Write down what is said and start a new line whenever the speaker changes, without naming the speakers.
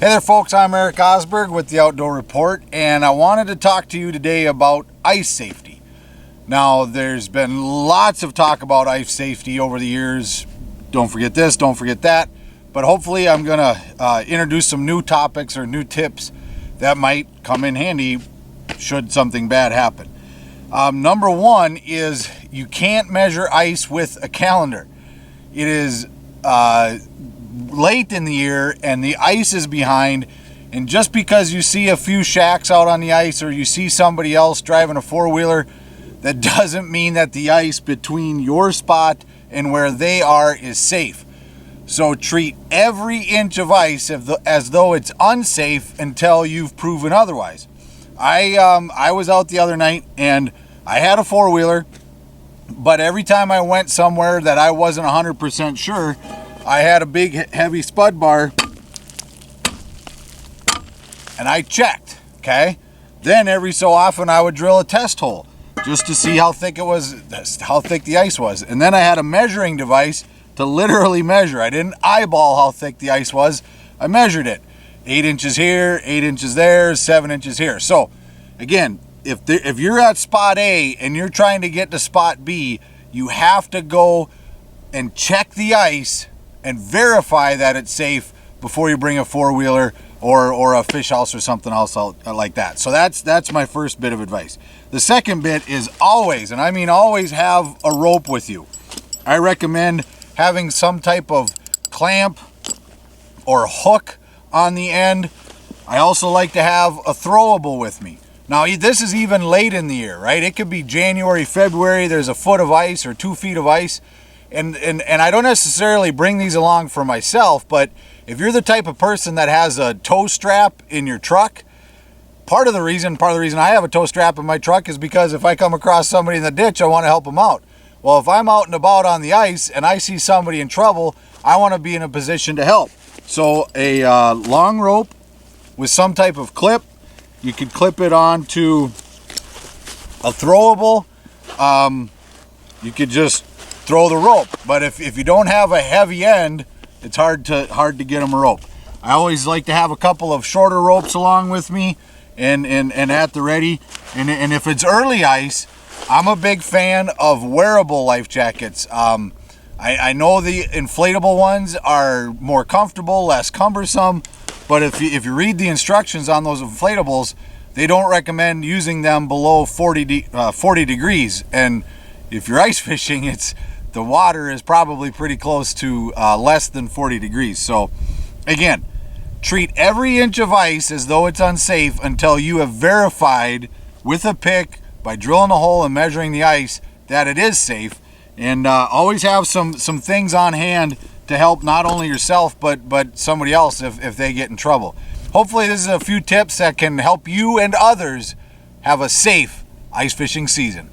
Hey there folks, I'm Eric Osberg with the Outdoor Report, and I wanted to talk to you today about ice safety. Now, there's been lots of talk about ice safety over the years. Don't forget this, don't forget that. But hopefully I'm going to introduce some new topics or new tips that might come in handy should something bad happen. Number one is you can't measure ice with a calendar. It is late in the year and the ice is behind, and just because you see a few shacks out on the ice or you see somebody else driving a four-wheeler, that doesn't mean that the ice between your spot and where they are is safe. So treat every inch of ice as though it's unsafe until you've proven otherwise. I was out the other night and I had a four-wheeler, but every time I went somewhere that I wasn't 100% sure, I had a big heavy spud bar and I checked, okay? Then every so often I would drill a test hole just to see how thick the ice was. And then I had a measuring device to literally measure. I didn't eyeball how thick the ice was. I measured it. 8 inches here, 8 inches there, 7 inches here. So again, if you're at spot A and you're trying to get to spot B, you have to go and check the ice and verify that it's safe before you bring a four-wheeler or a fish house or something else like that. So that's my first bit of advice. The second bit is always, and I mean always, have a rope with you. I recommend having some type of clamp or hook on the end. I also like to have a throwable with me. Now, this is even late in the year, right? It could be January, February, there's a foot of ice or 2 feet of ice. And I don't necessarily bring these along for myself, but if you're the type of person that has a tow strap in your truck, part of the reason I have a tow strap in my truck is because if I come across somebody in the ditch, I want to help them out. Well, if I'm out and about on the ice and I see somebody in trouble, I want to be in a position to help. So a long rope with some type of clip, you could clip it onto a throwable. You could just throw the rope, but if you don't have a heavy end, it's hard to get them a rope. I always like to have a couple of shorter ropes along with me and at the ready. And if it's early ice, I'm a big fan of wearable life jackets. I know the inflatable ones are more comfortable, less cumbersome, but if you read the instructions on those inflatables, they don't recommend using them below 40 degrees. And if you're ice fishing, the water is probably pretty close to less than 40 degrees. So again, treat every inch of ice as though it's unsafe until you have verified with a pick by drilling a hole and measuring the ice that it is safe. And always have some things on hand to help not only yourself but somebody else if they get in trouble. Hopefully this is a few tips that can help you and others have a safe ice fishing season.